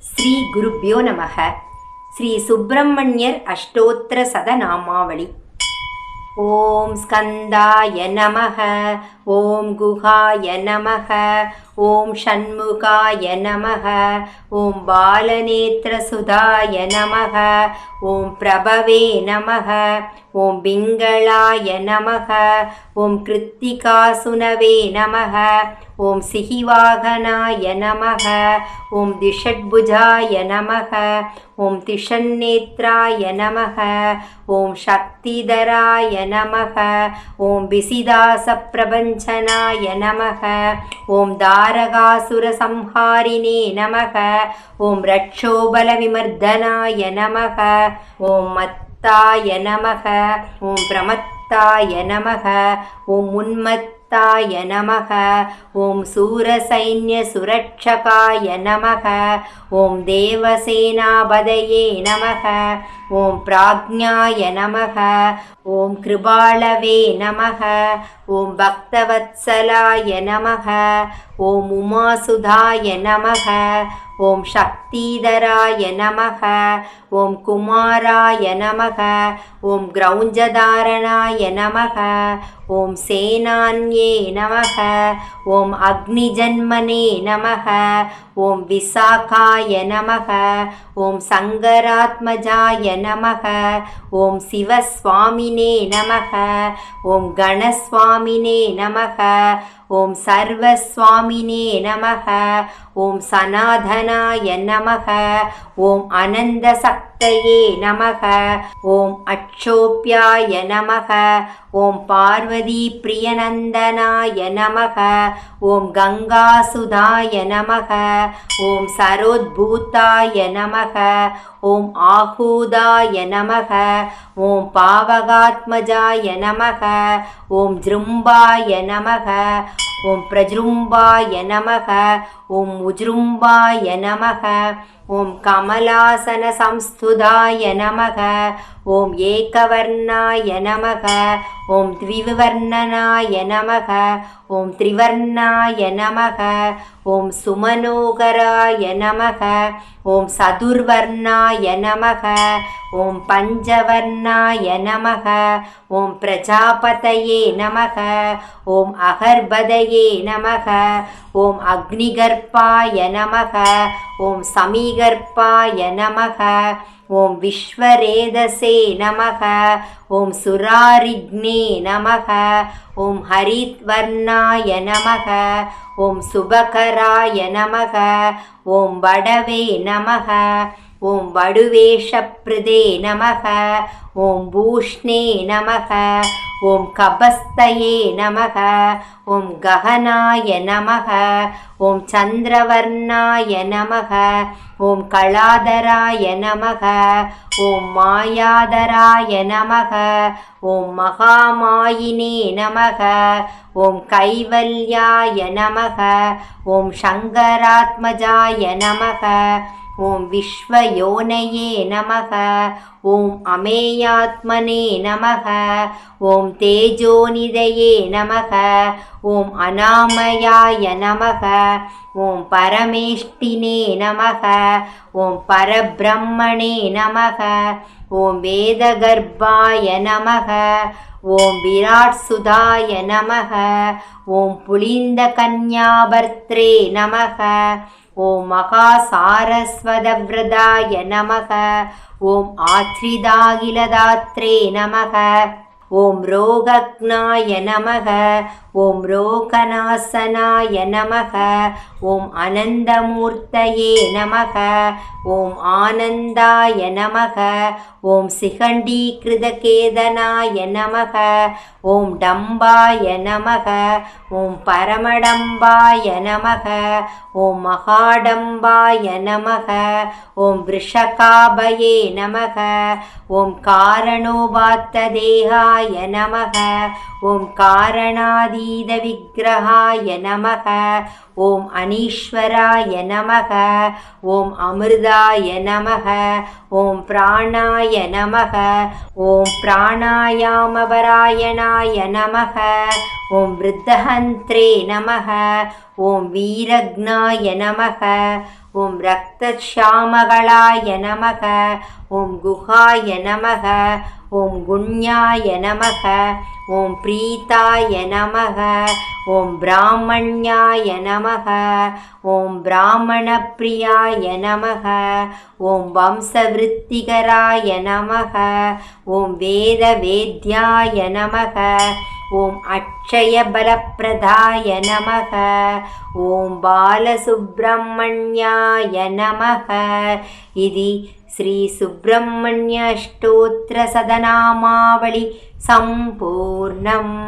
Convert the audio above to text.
ஸ்ரீ குருப்யோ நமக. ஸ்ரீ சுப்பிரமணியர் அஷ்டோத்திர சதநாமாவளி. ஓம் ஸ்கந்தாய நமக. ஓம் குஹாய நமக. ஓம் ஷண்முகாய நமக. ஓம் பாலநேத்ரசுதாய நமக. ஓம் பிரபவே நமக. ஓம் பிங்களாய நமக. ஓம் கிருத்திகாசுனவே நமக. ஓம் சிஹிவாகனாய நமக. ஓம் திஷட்புஜாய நமக. ஓம் திஷன்னேத்ராய நமக. ஓம் சக்திதராய நமக. ஓம் விசிதாசப்பிரபஞ்சனாய நமக. ஓம் தாரகாசுரசம்ஹாரிணே நமக. ஓம் ரட்சோபலவிமர்தனாய நமக. ஓம் மத்தாய நமக. ஓம் பிரமத்தாய நமக. ஓம் உன்மத்தாய நமக. ஓம் சூரசைன்ய சுரட்சகாய நமக. ஓம் தேவசேனாபதயே நமக. ஓம் பிராக்ஞாய நமக. ஓம் கிருபாளவே நமக. ஓம் பக்தவத்சலாய நமக. ஓம் உமாசுதாய நமக. ஓம் சக்திதராய நமக. ஓம் குமாராய நமக. ஓம் கிரௌஞ்சதாரணாய நமக. ஓம் சேனான்யே நமக. ஓம் அக்னிஜன்மனே நமக. ஓம் விசாகாய நமக. ஓம் சங்கராத்மஜாய நமக. ஓம் சிவஸ்வாமினே நமக. ஓம் கணஸ்வாமினே நமக. ஓம் சர்வஸ்வாமினே நமக. ஓம் சனாதனாய நமக. ஓம் அனந்தசக்தயே நமக. ஓம் அட்சோப்யாய நமக. ஓம் பார்வதி பிரியநந்தனாய நமக. ஓம் கங்காசுதாய நமக. ஓம் சரோத்பூதாய நமக. ஓம் ஆஹூதாய நமக. ஓம் பாவகாத்மஜாய நமக. ஓம் ஜ்ரும்பாய நமக. ஓம் பிரஜ்ரும்பாய நமக. ஓம் உஜ்ரும்பாய நமக. ஓம் கமலாசன சம்ஸ்துதாய நமக. ஓம் ஏகவர்ணாய நமக. ஓம் த்விவர்ணனாய நமக. ஓம் த்ரிவர்ணாய நமக. ஓம் சுமனோகராய நமக. ஓம் சதுர்வர்ணாய நமக. ஓம் பஞ்சவர்ணாய நமக. ஓம் பிரஜாபதயே நமக. ஓம் அகர்பதயே நமக. ஓம் அக்னிகர்ப்பாய நமக. ஓம் சமீகர்ப்பாய நமக. ஓம் விஸ்வரேதசே நமக. ஓம் சுராரிக்னே நமக. ஓம் ஹரித்வர்ணாய நமக. ஓம் சுபகராய நமக. ஓம் வடவே நமக. ஓம் வடுவேஷப்ருதே நமக. ஓம் பூஷ்ணே நமக. ஓம் கபஸ்தயே நமக. ஓம் ககனாய நமக. ஓம் சந்திரவர்ணாய நமக. ஓம் கலாதராய நமக. ஓம் மாயாதராய நமக. ஓம் மகாமாயினே நமக. ஓம் கைவல்யாய நமக. ஓம் சங்கராத்மஜாய நமக. ஓம் விஸ்வயோனயே நமக. ஓம் அமேயாத்மனே நமக. ஓம் தேஜோநிதயே நமக. ஓம் அநாமயாய நமக. ஓம் பரமேஷ்டினே நமக. ஓம் பரபிரம்மணே நமக. ஓம் வேதகர்ப்பாய நமக. ஓம் விராட் சுதாய நமக. ஓம் புலிந்த கன்யாபர்த்ரே நமக. ஓம் மகாசாரஸ்வதவ்ரதாய நமக. ஓம் ஆத்ரிதாகிலதாத்ரே நமக. ஓம் ரோகக்னாய நமக. ஓம் ரோகநாசனாய நமக. ஓம் அனந்தமூர்த்தயே நமக. ஓம் ஆனந்தாய நமக. ஓம் சிகண்டீகிருதகேதனாய நமக. ஓம் டம்பாய நமக. ஓம் பரமடம்பாய நமக. ஓம் மகாடம்பாய நமக. ஓம் விருஷகாபயே நமக. ஓம் காரணோபாத்ததேகாய நமக. ஓம் காரணாதீத விக்கிரகாய நமக. ஓம் அனீஸ்வராய நமக. ஓம் அமிர்தாய நமக. ஓம் பிராணாய நமக. ஓம் பிராணாயாமபராயணாய நமக. ஓம் விருத்தஹந்த்ரே நமக. ஓம் வீரக்னாய நமக. ஓம் ரக்தஷாமகளாய நமக. ஓம் குஹாய நமக. ஓம் குண்யாய நமக. ஓம் பிரீதாய நமக. ஓம் பிராமண்யாய நமக. ஓம் பிராமணப்பிரியாய நமக. ஓம் வம்சவிருத்திகராய நமக. ஓம் வேதவேத்யாய நமக. ஓம் அக்ஷயபலப்பிரதாய நமக. ஓம் பாலசுப்ரமணியாய நமக. இது ஸ்ரீ சுப்பிரமணிய அஷ்டோத்திர சதநாமாவளி சம்பூர்ணம்.